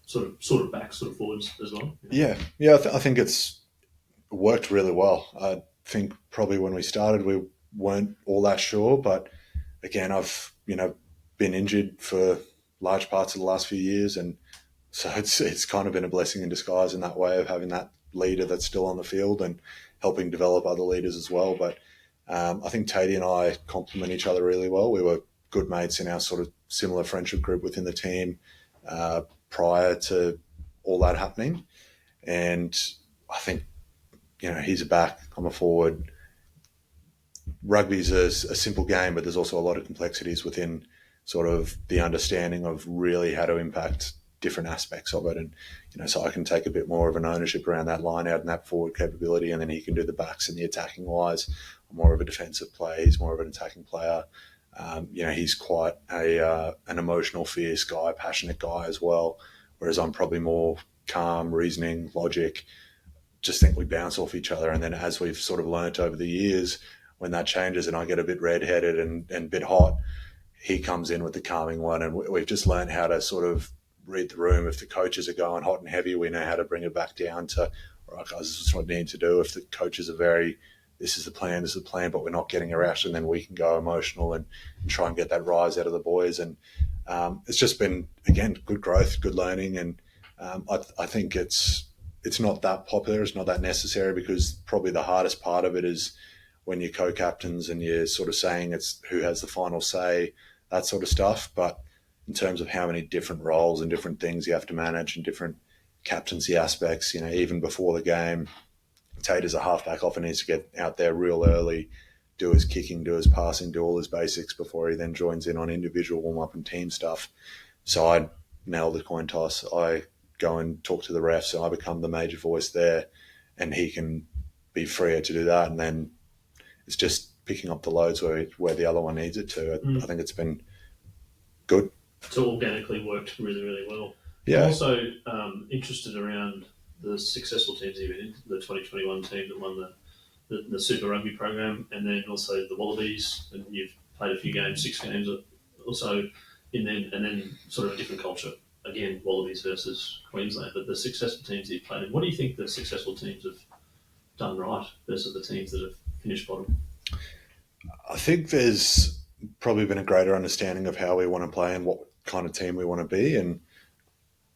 Speaker 1: sort of back, sort of forwards as well.
Speaker 2: Yeah. I think it's worked really well. I think probably when we started, we weren't all that sure, but again, I've been injured for large parts of the last few years, and so it's kind of been a blessing in disguise in that way of having that leader that's still on the field and helping develop other leaders as well. But I think Tatey and I complement each other really well. We were good mates in our sort of similar friendship group within the team prior to all that happening. And I think, he's a back, I'm a forward. Rugby's a simple game, but there's also a lot of complexities within sort of the understanding of really how to impact different aspects of it. And, so I can take a bit more of an ownership around that line out and that forward capability, and then he can do the backs and the attacking wise. I'm more of a defensive player. He's more of an attacking player. He's quite an emotional, fierce guy, passionate guy as well, whereas I'm probably more calm, reasoning, logic. Just think we bounce off each other. And then as we've sort of learnt over the years, when that changes and I get a bit red-headed and a bit hot, he comes in with the calming one. And we've just learned how to sort of read the room. If the coaches are going hot and heavy, we know how to bring it back down to, all right, guys, this is what we need to do. If the coaches are this is the plan, but we're not getting a ration, then we can go emotional and try and get that rise out of the boys. And it's just been, again, good growth, good learning. And I think it's not that popular, it's not that necessary, because probably the hardest part of it is when you're co-captains and you're sort of saying it's who has the final say, that sort of stuff. But in terms of how many different roles and different things you have to manage and different captaincy aspects, even before the game, Tate as a halfback often needs to get out there real early, do his kicking, do his passing, do all his basics before he then joins in on individual warm-up and team stuff. So I nail the coin toss. I go and talk to the refs, and I become the major voice there, and he can be freer to do that. And then it's just picking up the loads where the other one needs it to. I think it's been good.
Speaker 1: So organically worked really, really well.
Speaker 2: Yeah.
Speaker 1: I'm also interested around the successful teams you've been in, the 2021 team that won the Super Rugby program, and then also the Wallabies, and you've played a few games, 6 games also in them, and then sort of a different culture. Again, Wallabies versus Queensland, but the successful teams that you've played in, what do you think the successful teams have done right versus the teams that have finished bottom?
Speaker 2: I think there's probably been a greater understanding of how we want to play and what kind of team we want to be, and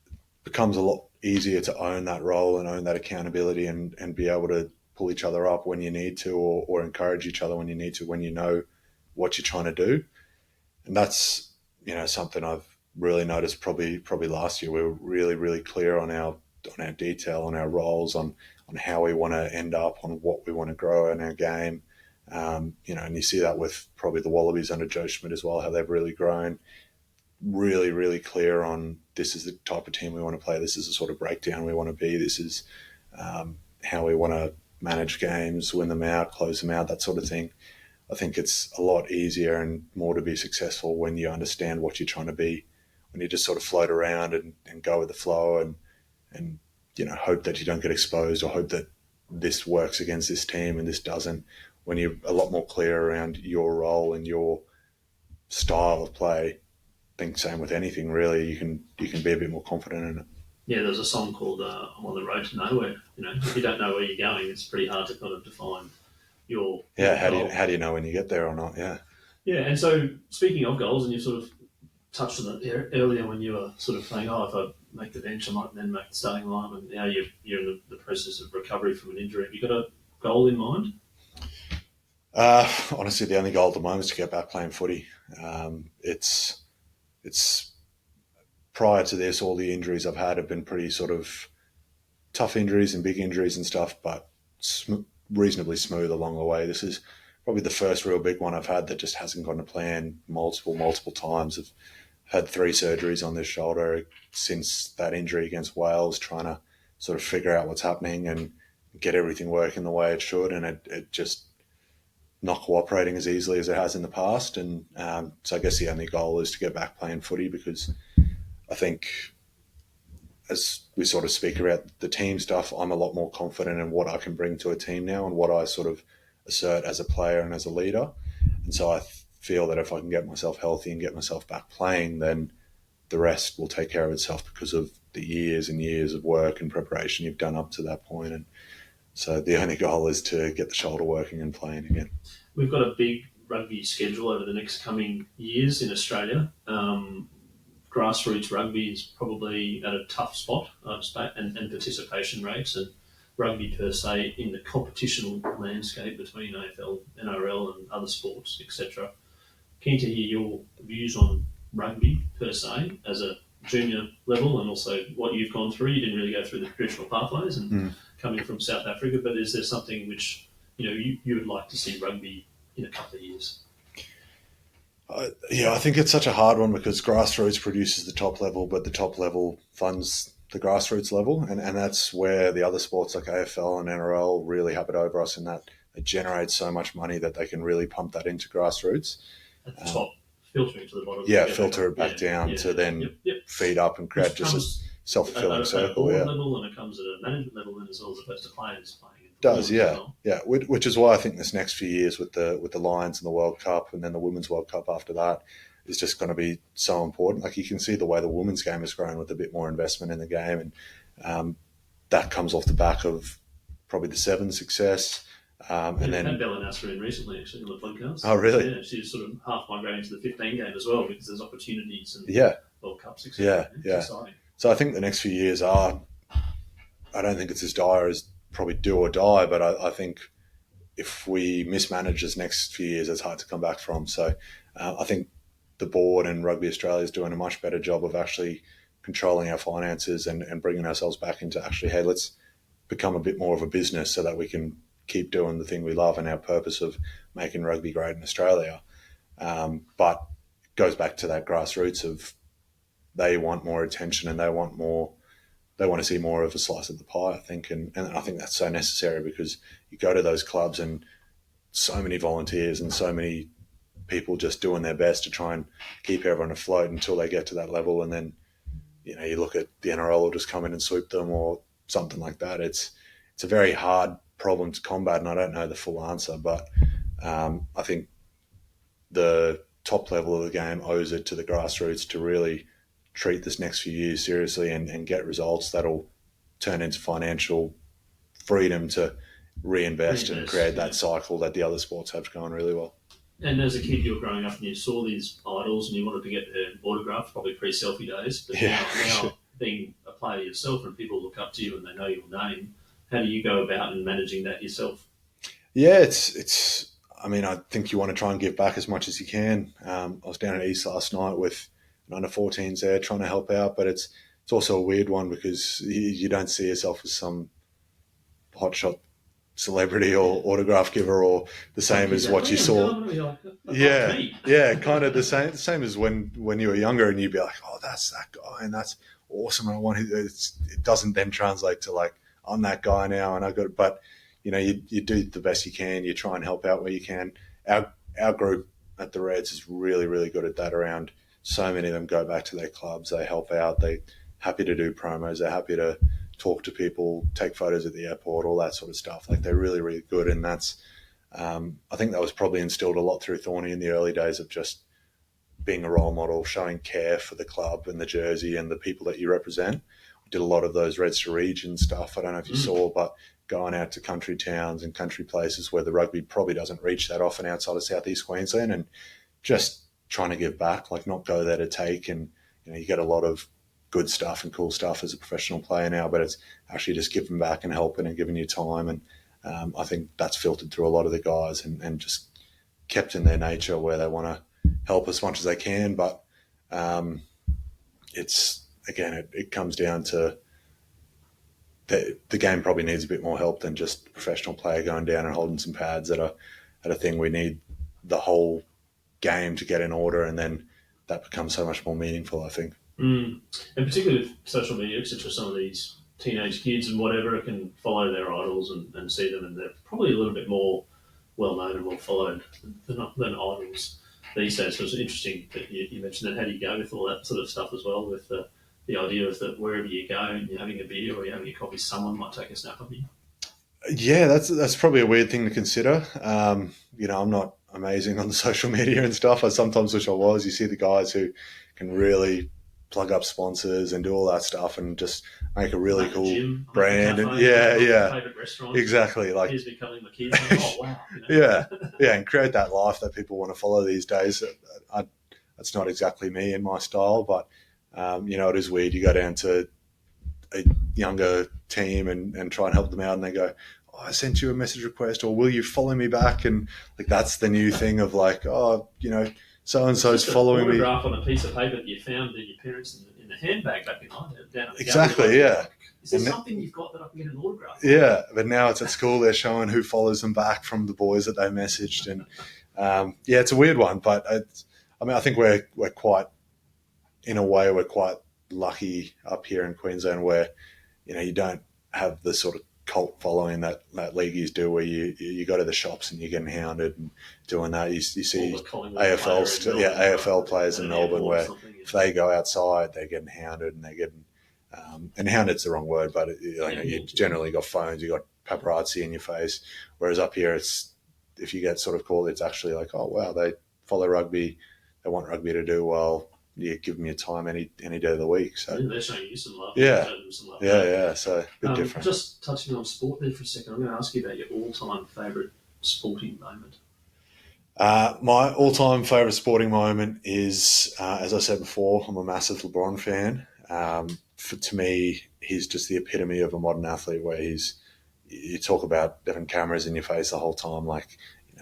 Speaker 2: it becomes a lot easier to own that role and own that accountability and be able to pull each other up when you need to, or encourage each other when you need to, when you know what you're trying to do. And that's, something I've really noticed probably last year. We were really, really clear on our detail, on our roles, on how we want to end up, on what we want to grow in our game. And you see that with probably the Wallabies under Joe Schmidt as well, how they've really grown. Really, really clear on this is the type of team we want to play. This is the sort of breakdown we want to be. This is how we want to manage games, win them out, close them out, that sort of thing. I think it's a lot easier and more to be successful when you understand what you're trying to be, when you just sort of float around and go with the flow and hope that you don't get exposed, or hope that this works against this team and this doesn't. When you're a lot more clear around your role and your style of play, I think same with anything really, you can be a bit more confident in it.
Speaker 1: Yeah, there's a song called I'm on the road to nowhere. If you don't know where you're going, it's pretty hard to kind of define your goal.
Speaker 2: How do you know when you get there or not?
Speaker 1: Yeah. And so speaking of goals, and you sort of touched on it earlier when you were sort of saying, if I make the bench, I might then make the starting line, and now you're in the process of recovery from an injury. Have you got a goal in mind?
Speaker 2: Honestly, the only goal at the moment is to get back playing footy. It's prior to this, all the injuries I've had have been pretty sort of tough injuries and big injuries and stuff, but reasonably smooth along the way. This is probably the first real big one I've had that just hasn't gone to plan multiple times. I've had 3 surgeries on this shoulder since that injury against Wales, trying to sort of figure out what's happening and get everything working the way it should, and it just not cooperating as easily as it has in the past. And so I guess the only goal is to get back playing footy, because I think as we sort of speak about the team stuff, I'm a lot more confident in what I can bring to a team now and what I sort of assert as a player and as a leader. And so I feel that if I can get myself healthy and get myself back playing, then the rest will take care of itself because of the years and years of work and preparation you've done up to that point. And so the only goal is to get the shoulder working and playing again.
Speaker 1: We've got a big rugby schedule over the next coming years in Australia. Grassroots rugby is probably at a tough spot, and participation rates and rugby per se in the competition landscape between AFL, NRL and other sports, etc. Keen to hear your views on rugby per se as a junior level, and also what you've gone through. You didn't really go through the traditional pathways and coming from South Africa, but is there something which you would like to see rugby in a couple of years?
Speaker 2: I think it's such a hard one because grassroots produces the top level, but the top level funds the grassroots level, and that's where the other sports like AFL and NRL really have it over us in that it generates so much money that they can really pump that into grassroots.
Speaker 1: At the top, filtering to the bottom.
Speaker 2: Filter it back down to then feed up and create just a self-fulfilling circle.
Speaker 1: At a board level, and it comes at a management level, and as well as opposed to players playing.
Speaker 2: Does, yeah. Which is why I think this next few years with the Lions and the World Cup and then the Women's World Cup after that is just going to be so important. Like, you can see the way the women's game has grown with a bit more investment in the game, and that comes off the back of probably the Sevens success. And then
Speaker 1: had Bella Nasser in recently, actually, on the podcast.
Speaker 2: Oh, really?
Speaker 1: Yeah, she's sort of half migrating to the 15 game as well because there's opportunities and World Cups,
Speaker 2: etc.
Speaker 1: Yeah. Exciting.
Speaker 2: So I think the next few years I don't think it's as dire as probably do or die, but I think if we mismanage this next few years, it's hard to come back from. So I think the board and Rugby Australia is doing a much better job of actually controlling our finances and bringing ourselves back into actually, hey, let's become a bit more of a business so that we can keep doing the thing we love and our purpose of making rugby great in Australia. But it goes back to that grassroots of they want more attention and they want to see more of a slice of the pie, I think. And I think that's so necessary because you go to those clubs and so many volunteers and so many people just doing their best to try and keep everyone afloat until they get to that level. And then, you look at the NRL will just come in and sweep them or something like that. It's a very hard problem to combat, and I don't know the full answer, but I think the top level of the game owes it to the grassroots to really treat this next few years seriously and get results that'll turn into financial freedom to reinvest and create that cycle that the other sports have going really well.
Speaker 1: And as a kid, you were growing up and you saw these idols and you wanted to get their autograph, probably pre-selfie days. But now being a player yourself and people look up to you and they know your name, how do you go about and managing that yourself?
Speaker 2: Yeah, it's. I mean, I think you want to try and give back as much as you can. I was down at East last night with an under-14s there trying to help out, but it's also a weird one because you don't see yourself as some hotshot celebrity or autograph giver or the same as what you saw. Kind of the same as when you were younger and you'd be like, oh, that's that guy and that's awesome. It doesn't then translate to like, I'm that guy now and I got it. But you do the best you can. You try and help out where you can. Our group at the Reds is really, really good at that around. So many of them go back to their clubs. They help out. They're happy to do promos. They're happy to talk to people, take photos at the airport, all that sort of stuff. Like, they're really, really good. And that's, I think that was probably instilled a lot through Thorny in the early days of just being a role model, showing care for the club and the jersey and the people that you represent. We did a lot of those Reds to Region stuff. I don't know if you saw, but going out to country towns and country places where the rugby probably doesn't reach that often outside of Southeast Queensland, and just trying to give back, like not go there to take. And you get a lot of good stuff and cool stuff as a professional player now, but it's actually just giving back and helping and giving you time. And I think that's filtered through a lot of the guys and just kept in their nature where they want to help as much as they can. But it comes down to the game probably needs a bit more help than just a professional player going down and holding some pads at a thing. We need the whole game to get in order, and then that becomes so much more meaningful, I think.
Speaker 1: And particularly with social media, etc., some of these teenage kids and whatever can follow their idols and see them, and they're probably a little bit more well-known and well-followed than idols these days. So it's interesting that you mentioned that. How do you go with all that sort of stuff as well, with the idea of that wherever you go and you're having a beer or you're having a coffee, someone might take a snap of you?
Speaker 2: Yeah, that's probably a weird thing to consider. I'm amazing on the social media and stuff. I sometimes wish I was. You see the guys who can really plug up sponsors and do all that stuff and just make a really cool
Speaker 1: gym,
Speaker 2: brand. And
Speaker 1: favorite restaurant.
Speaker 2: exactly. Like,
Speaker 1: here's me cuddling my kids. Like, oh wow.
Speaker 2: And create that life that people want to follow these days. That's not exactly me and my style, but it is weird. You go down to a younger team and try and help them out, and they go, "Oh, I sent you a message request," or "Will you follow me back?" And like that's the new thing of like, "Oh, so and so's following me."
Speaker 1: Autograph on a piece of paper that you found in your parents in the handbag back behind it, down at the
Speaker 2: exactly,
Speaker 1: gallery.
Speaker 2: yeah.
Speaker 1: Is there something you've got that I can get an autograph?
Speaker 2: Yeah, but now it's at school. They're showing who follows them back from the boys that they messaged, and it's a weird one. But I think we're quite, in a way, we're quite lucky up here in Queensland where you don't have the sort of cult following that leagueies do, where you go to the shops and you're getting hounded and doing that. You see AFL players in Melbourne where if they go outside, they're getting hounded and they're getting and hounded's the wrong word, but you generally got phones, you got paparazzi in your face. Whereas up here, it's if you get sort of called, it's actually like, oh wow, they follow rugby, they want rugby to do well. You give them your time any day of the week. So
Speaker 1: they're showing you some love.
Speaker 2: Yeah. So a bit different.
Speaker 1: Just touching on sport there for a second, I'm going to ask you about your all-time favourite sporting moment.
Speaker 2: My all-time favourite sporting moment is, as I said before, I'm a massive LeBron fan. To me, he's just the epitome of a modern athlete. Where you talk about having cameras in your face the whole time. Like,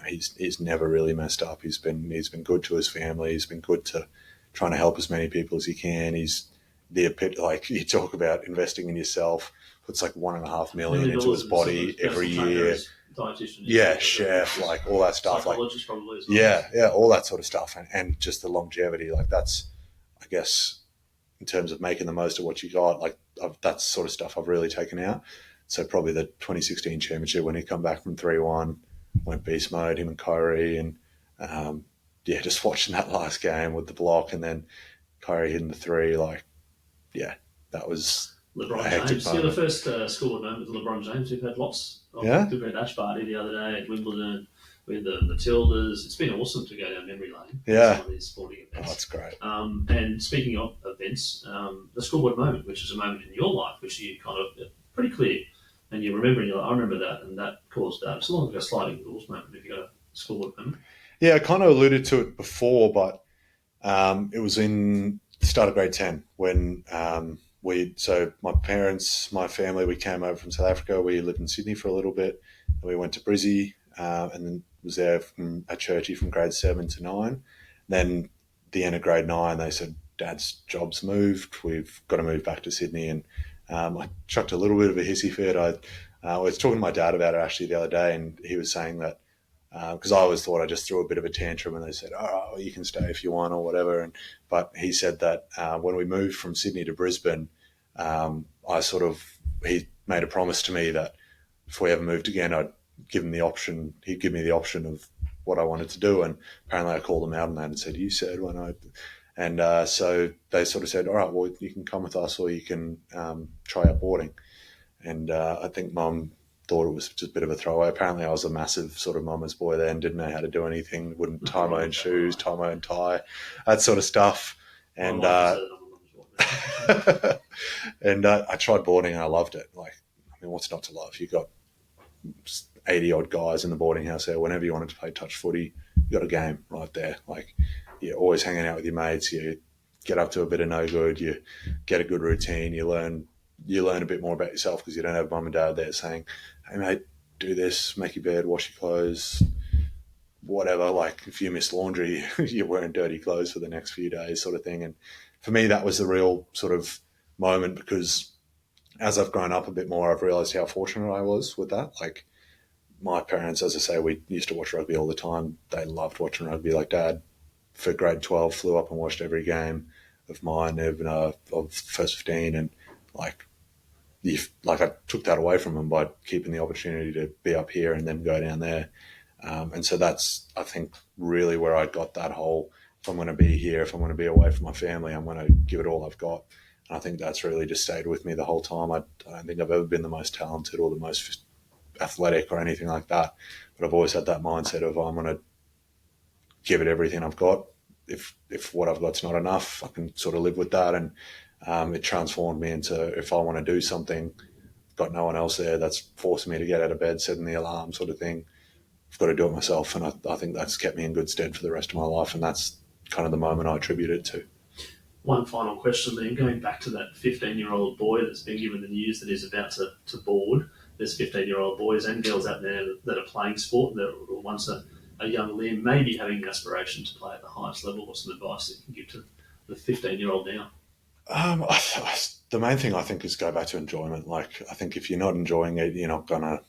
Speaker 2: he's never really messed up. He's been good to his family. He's been good to trying to help as many people as he can. He's like you talk about investing in yourself. Puts like $1.5 million into his body every year.
Speaker 1: Dietitian,
Speaker 2: chef, like all that stuff.
Speaker 1: Psychologist probably as well.
Speaker 2: All that sort of stuff, and just the longevity. Like that's, I guess, in terms of making the most of what you got. Like that's sort of stuff I've really taken out. So probably the 2016 championship when he come back from 3-1, went beast mode, him and Kyrie, and just watching that last game with the block and then Kyrie hitting the three, that was
Speaker 1: LeBron
Speaker 2: a hectic
Speaker 1: James.
Speaker 2: moment.
Speaker 1: The first scoreboard moment with LeBron James. We've had lots. Took a dash party the other day at Wimbledon with the Matildas. It's been awesome to go down memory lane.
Speaker 2: Yeah.
Speaker 1: Some of these sporting events.
Speaker 2: Oh, that's great.
Speaker 1: And speaking of events, the scoreboard moment, which is a moment in your life which you kind of pretty clear, and you remember, and you're like, I remember that, and that caused it's almost like a sliding doors moment if you got a scoreboard moment.
Speaker 2: Yeah, I kind of alluded to it before, but it was in the start of grade 10 when my parents, my family, we came over from South Africa. We lived in Sydney for a little bit, and we went to Brizzy, and then was there at Churchy from grade 7 to 9. Then the end of grade 9, they said, Dad's job's moved. We've got to move back to Sydney. And I chucked a little bit of a hissy fit. I was talking to my dad about it actually the other day, and he was saying that because I always thought I just threw a bit of a tantrum and they said, oh, you can stay if you want or whatever. But he said that when we moved from Sydney to Brisbane, he made a promise to me that if we ever moved again, I'd give him the option. He'd give me the option of what I wanted to do. And apparently I called him out on that and said, you said when I... And so they sort of said, all right, well, you can come with us or you can try out boarding. And I think Mum thought it was just a bit of a throwaway. Apparently I was a massive sort of mama's boy then, didn't know how to do anything, wouldn't tie my own shoes, tie my own tie, that sort of stuff. And and I tried boarding and I loved it. Like, I mean, what's not to love? You got 80-odd guys in the boarding house there. Whenever you wanted to play touch footy, you got a game right there. Like, you're always hanging out with your mates. You get up to a bit of no good. You get a good routine. You learn a bit more about yourself because you don't have mum and dad there saying, hey, mate, do this, make your bed, wash your clothes, whatever. Like, if you miss laundry, you're wearing dirty clothes for the next few days sort of thing. And for me, that was the real sort of moment because as I've grown up a bit more, I've realised how fortunate I was with that. Like, my parents, as I say, we used to watch rugby all the time. They loved watching rugby. Like, Dad, for grade 12, flew up and watched every game of mine, even of first 15. And, I took that away from him by keeping the opportunity to be up here and then go down there. And so that's, I think, really where I got that whole, if I'm going to be here, if I'm going to be away from my family, I'm going to give it all I've got. And I think that's really just stayed with me the whole time. I don't think I've ever been the most talented or the most athletic or anything like that. But I've always had that mindset of I'm going to give it everything I've got. If what I've got's not enough, I can sort of live with that. And it transformed me into, if I want to do something, got no one else there that's forcing me to get out of bed, setting the alarm sort of thing. I've got to do it myself. And I think that's kept me in good stead for the rest of my life. And that's kind of the moment I attribute it to.
Speaker 1: One final question, Liam. Going back to that 15-year-old boy that's been given the news that he's about to board, there's 15-year-old boys and girls out there that are playing sport, that were once a young Liam, maybe having the aspiration to play at the highest level. What's some advice that you can give to the 15-year-old now?
Speaker 2: The main thing I think is go back to enjoyment. Like, I think if you're not enjoying it, you're not going to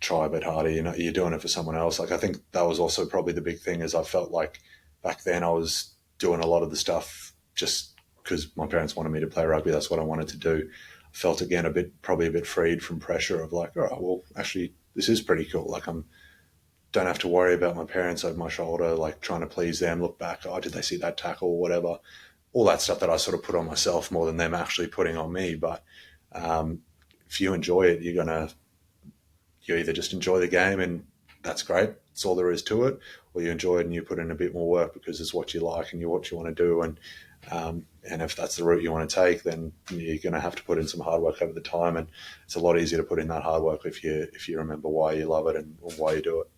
Speaker 2: try a bit harder. You're doing it for someone else. Like, I think that was also probably the big thing, is I felt like back then I was doing a lot of the stuff just because my parents wanted me to play rugby. That's what I wanted to do. I felt, again, probably a bit freed from pressure of like, all right, well, actually, this is pretty cool. Like, don't have to worry about my parents over my shoulder, like trying to please them, look back, oh, did they see that tackle or whatever. All that stuff that I sort of put on myself more than them actually putting on me. But if you enjoy it, you either just enjoy the game and that's great, that's all there is to it, or you enjoy it and you put in a bit more work because it's what you like and what you want to do. And if that's the route you want to take, then you're going to have to put in some hard work over the time. And it's a lot easier to put in that hard work if you remember why you love it and why you do it.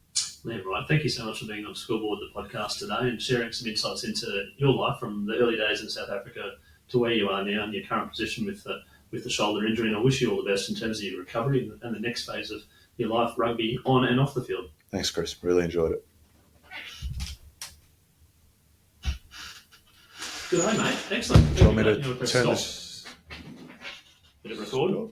Speaker 1: Liam Wright, thank you so much for being on Scoreboard, the podcast today, and sharing some insights into your life from the early days in South Africa to where you are now and your current position with the shoulder injury. And I wish you all the best in terms of your recovery and the next phase of your life, rugby, on and off the field.
Speaker 2: Thanks, Chris. Really enjoyed it.
Speaker 1: Good day, mate. Excellent.
Speaker 2: Do you want me to turn this?
Speaker 1: Did it record?